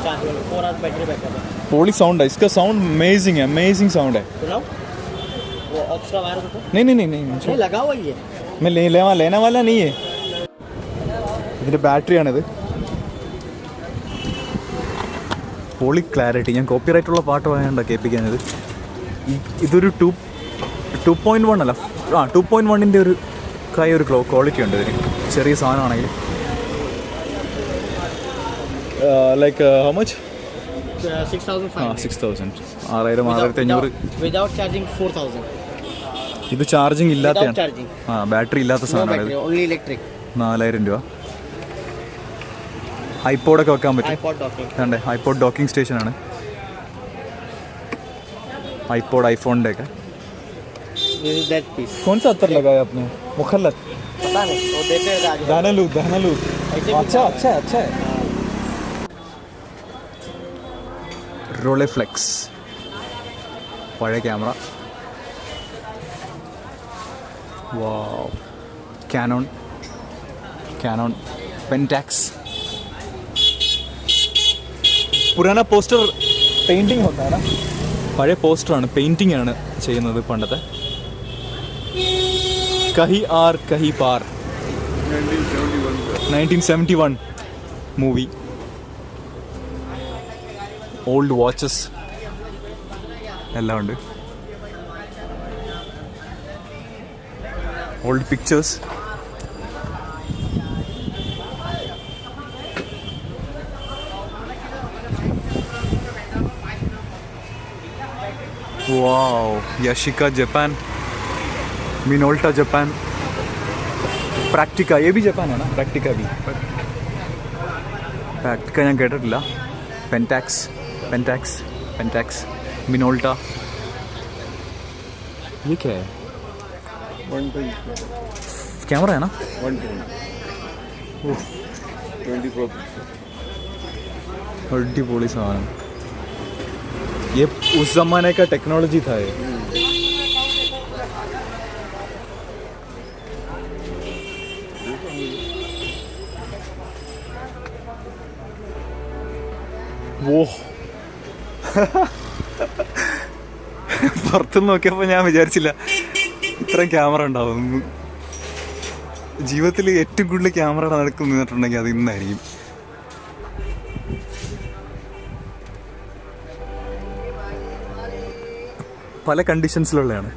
चार्जेबल 4 आवर्स बैटरी बैकअप है। पोली साउंड है इसका. साउंड अमेजिंग है, अमेजिंग साउंड है. सुनाओ वो एक्स्ट्रा वायर को नहीं लगा हुआ ही है। मैं लेने वाला नहीं है. ഇതിൻ്റെ ബാറ്ററിയാണിത്. Poly clarity. ഞാൻ കോപ്പിറൈറ്റുള്ള പാട്ട് പറയാനുണ്ടോ കേൾപ്പിക്കാനത്. ഇതൊരു 2.1 അല്ല, 2.1ൻ്റെ ഒരു ക്വാളിറ്റി ഉണ്ട് ഇതിന്. ചെറിയ സാധനമാണെങ്കിൽ. Like how much? 6500. 6000. 6500. Without charging 4000. ഇത് ചാർജിങ് ഇല്ലാത്തതാണ്. ചാർജിങ്. ബാറ്ററി ഇല്ലാത്ത സാധനമാണ്. Only electric. 4000 രൂപ. ഐപോഡൊക്കെ വെക്കാൻ പറ്റും. ഐപോഡ് ഐപോഡ് ഡോക്കിംഗ് സ്റ്റേഷനാണ്. ഐപോഡ് ഐഫോണിൻ്റെ ഒക്കെ. कौन सा अत्तर लगाया आपने? मुखल्लत? पता नहीं, वो देते हैं आगे। दानालूद. अच्छा है. रोलेफ्लेक्स പഴയ ക്യാമറ. वाव. कैनन पेंटैक्स. पुराना पोस्टर पेंटिंग होता है ना? പഴയ പോസ്റ്ററാണ്, പെയിൻറ്റിംഗ് ആണ് ചെയ്യുന്നത് പണ്ടത്തെ. Kahin Aar Kahin Paar 1971 movie. Old watches എല്ലാം ഉണ്ട്. Old pictures. Wow. Yashica Japan. Minolta Japan. Praktica ये भी जापान है ना? प्रैक्टिका ഞാൻ കേട്ടിട്ടില്ല. Pentax Minolta. ये क्या है? कैमरा है ना? 20 Pro. अड्डीपोली सामान. ये उस जमाने का टेक्नोलॉजी था ये. वो പുറത്ത് നോക്കിയപ്പോൾ ഞാൻ വിചാരിച്ചില്ല ഇത്രയും ക്യാമറ ഉണ്ടാവും. ജീവിതത്തിൽ ഏറ്റവും കൂടുതൽ ക്യാമറ നടക്കും നിന്നിട്ടുണ്ടെങ്കിൽ അത് ഇന്നായിരിക്കും. പല കണ്ടീഷൻസിലുള്ളതാണ്.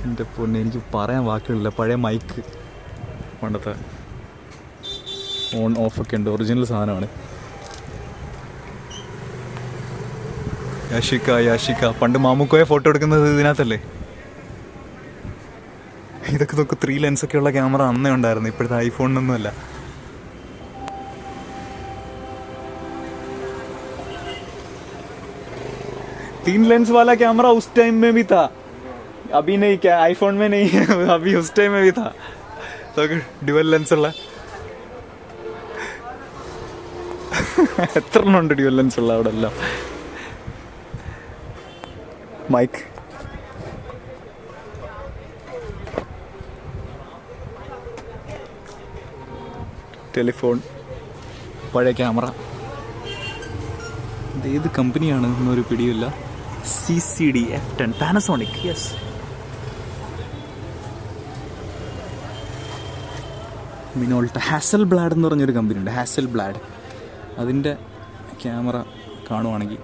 എൻ്റെ പൊന്നെ, എനിക്ക് പറയാൻ വാക്കുകളില്ല. പഴയ മൈക്ക്, പണ്ടത്തെ ഓൺ ഓഫ് ഒക്കെ ഉണ്ട്. ഒറിജിനൽ സാധനമാണ്. യാഷിക പണ്ട് മാമുക്കോയെ ഫോട്ടോ എടുക്കുന്നത് ഇതിനകത്തല്ലേ? ഇതൊക്കെ നോക്ക്. 3 ലെൻസൊക്കെ ഉള്ള ക്യാമറ അന്നേ ഉണ്ടായിരുന്നു. ഇപ്പോഴത്തെ ഐഫോണിനൊന്നും അല്ല. 3 लेंस वाला कैमरा उस टाइम में भी था. अभी नहीं, क्या आईफोन में नहीं है. अभी उस टाइम में भी था. तो ड्यूअल लेंस ഉള്ള എത്ര ഉണ്ട് ഡ്യുവൽ ലെൻസ് ഉള്ള അവിടെ എല്ലാം. മൈക്ക്, ടെലിഫോൺ, പഴയ ക്യാമറ. ഇതേത് കമ്പനിയാണ് എന്നൊരു പിടിയില്ല. CCD F10 Panasonic. Yes. Minolta. Hasselblad എന്ന് പറഞ്ഞൊരു കമ്പനി ഉണ്ട്. ഹാസൽബ്ലാഡ്. അതിൻ്റെ ക്യാമറ കാണുവാണെങ്കിൽ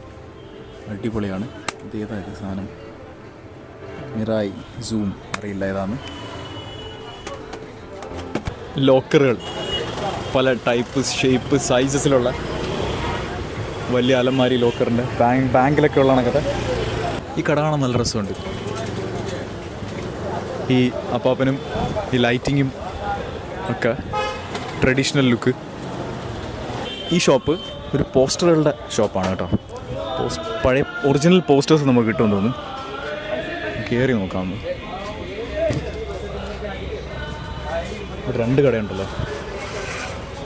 അടിപൊളിയാണ്. ഇതേതായത് സാധനം? മിറായി സൂം, അറിയില്ല ഏതാണ്. ലോക്കറുകൾ പല ടൈപ്പ്, ഷേപ്പ്, സൈസസിലുള്ള വലിയ അലമാരി ലോക്കറിൻ്റെ. ബാങ്കിലൊക്കെ ഉള്ള കണക്കത്തെ. ഈ കട കാണാൻ നല്ല രസമുണ്ട്. ഈ അപ്പാപ്പനും ഈ ലൈറ്റിങ്ങും ഒക്കെ ട്രഡീഷണൽ ലുക്ക്. ഈ ഷോപ്പ് ഒരു പോസ്റ്ററുകളുടെ ഷോപ്പാണ് കേട്ടോ. പഴയ ഒറിജിനൽ പോസ്റ്റേഴ്സ് നമുക്ക് കിട്ടുമെന്ന് തോന്നുന്നു. കയറി നോക്കാമെന്ന്. ഒരു 2 കടയുണ്ടല്ലോ,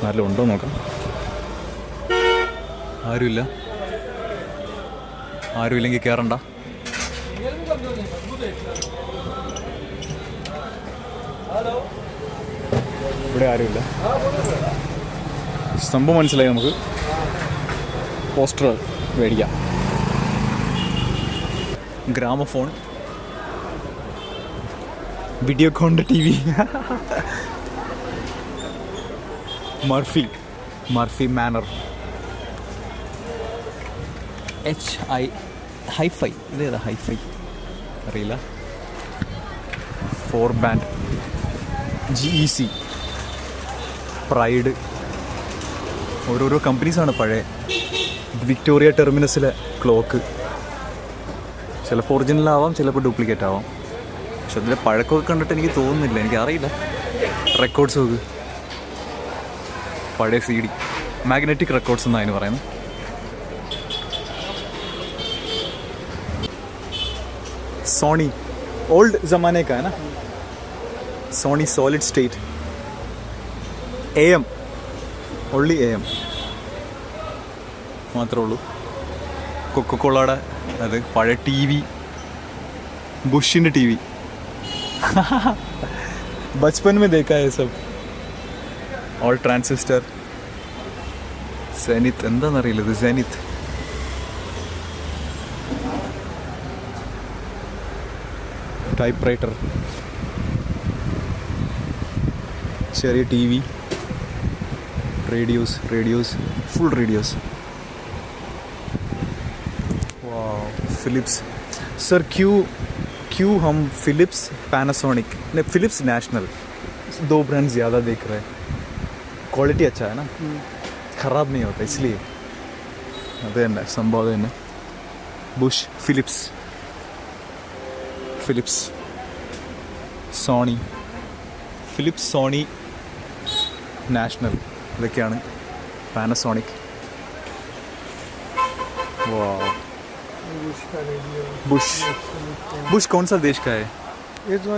നല്ല ഉണ്ടോ നോക്കാം. ആരുമില്ലെങ്കിൽ കയറണ്ട. ഇവിടെ ആരുമില്ല. സംഭവം മനസ്സിലായി. നമുക്ക് പോസ്റ്റർ മേടിക്കാം. ഗ്രാമഫോൺ, വീഡിയോകോണിൻ്റെ TV, മർഫി മാനർ, ഹൈഫൈ. ഇതേതാ ഹൈഫൈ അറിയില്ല. 4 ബാൻഡ്, GEC, പ്രൈഡ്. ഓരോരോ കമ്പനീസാണ് പഴയ. വിക്ടോറിയ ടെർമിനസിലെ ക്ലോക്ക്. ചിലപ്പോൾ ഒറിജിനലാവാം, ചിലപ്പോൾ ഡ്യൂപ്ലിക്കേറ്റ് ആവാം. പക്ഷെ അതിൻ്റെ പഴക്കമൊക്കെ കണ്ടിട്ട് എനിക്ക് തോന്നുന്നില്ല, എനിക്കറിയില്ല. റെക്കോർഡ്സ് നോക്ക്, പഴയ CD, മാഗ്നറ്റിക് റെക്കോർഡ്സ് എന്നാണ് അതിന് പറയുന്നത്. सोनी ओल्ड ज़माने का है ना. Sony solid state AM, only AM മാത്രമേ ഉള്ളൂ. കൊക്കക്കോളയുടെ അത് പഴയ TV, ബുഷിൻ്റെ TV. बचपन में देखा है सब. All transistor. സെനിത്ത് എന്താണെന്നറിയില്ല, ഇത് സെനിത്ത്. ടൈപ്പ് റൈറ്റർ, ചെറിയ TV, radios, full radios. Philips sir, क्यों हम फिलिप्स, पैनासोनिक नहीं, फिलिप्स नेशनल, 2 ब्रांड ज़्यादा देख रहे हैं. क्वालिटी अच्छा है ना, ख़राब नहीं होता इसलिए. अदे संभव है. बुश, फिलिप्स, സോണി നാഷണൽ, ഇതൊക്കെയാണ്. പാനസോണിക്. बुश कौन सा देश का है? ये तो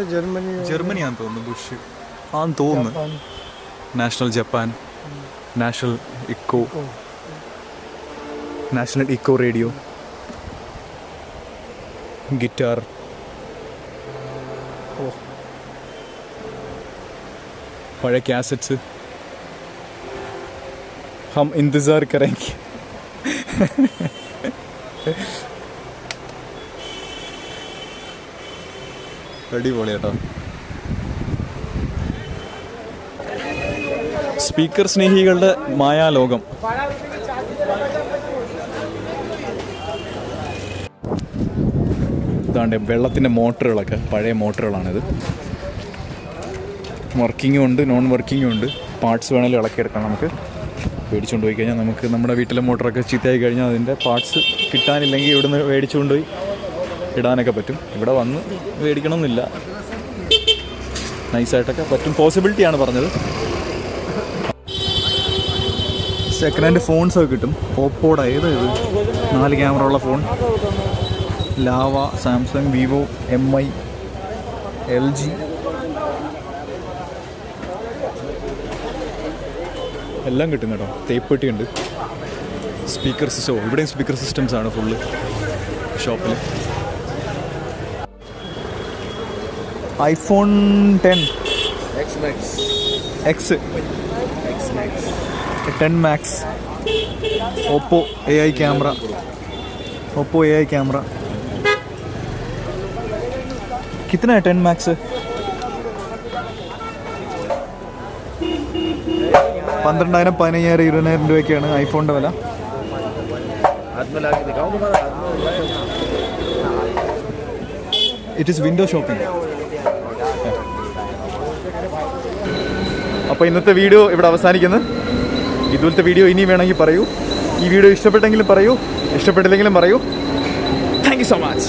जर्मनी आन തോന്നുന്നു. बुश ആൻ തോന്നുന്നു. National Japan, national eco radio, guitar. पढ़े कैसेट्स. हम इंतज़ार करेंगे. അടിപൊളി കേട്ടോ. സ്പീക്കർ സ്നേഹികളുടെ മായാലോകം. ഇതാണ്ട് വെള്ളത്തിൻ്റെ മോട്ടറുകളൊക്കെ പഴയ മോട്ടറുകളാണിത്. വർക്കിങ്ങും ഉണ്ട്, നോൺ വർക്കിങ്ങും ഉണ്ട്. പാർട്സ് വേണമെങ്കിലും ഇളക്കിയെടുക്കാം. നമുക്ക് മേടിച്ചുകൊണ്ട് പോയി കഴിഞ്ഞാൽ നമുക്ക് നമ്മുടെ വീട്ടിലെ മോട്ടറൊക്കെ ചീത്തയായി കഴിഞ്ഞാൽ അതിൻ്റെ പാർട്സ് കിട്ടാനില്ലെങ്കിൽ ഇവിടുന്ന് മേടിച്ചുകൊണ്ട് പോയി ഇടാനൊക്കെ പറ്റും. ഇവിടെ വന്ന് മേടിക്കണമെന്നില്ല, നൈസായിട്ടൊക്കെ പറ്റും. പോസിബിലിറ്റിയാണ് പറഞ്ഞത്. സെക്കൻഡ് ഹാൻഡ് ഫോൺസൊക്കെ കിട്ടും. ഓപ്പോയുടെ ഇത് 4 ക്യാമറ ഉള്ള phone. Lava, Samsung, Vivo, MI, LG. എല്ലാം കിട്ടും കേട്ടോ. തേപ്പെട്ടിയുണ്ട്. സ്പീക്കർ സിസ്റ്റം, ഇവിടെയും സ്പീക്കർ സിസ്റ്റംസാണ് ഫുള്ള് ഷോപ്പിൽ. iPhone 10 X 10 Max. Oppo AI camera. कितना है 10 Max? 12,000, 15,000, 20,000 രൂപയ്ക്കാണ് ഐഫോണിൻ്റെ വില. It is window shopping. അപ്പോൾ ഇന്നത്തെ വീഡിയോ ഇവിടെ അവസാനിക്കുന്നു. ഇതുപോലത്തെ വീഡിയോ ഇനി വേണമെങ്കിൽ പറയൂ. ഈ വീഡിയോ ഇഷ്ടപ്പെട്ടെങ്കിലും പറയൂ, ഇഷ്ടപ്പെട്ടില്ലെങ്കിലും പറയൂ. Thank you so much.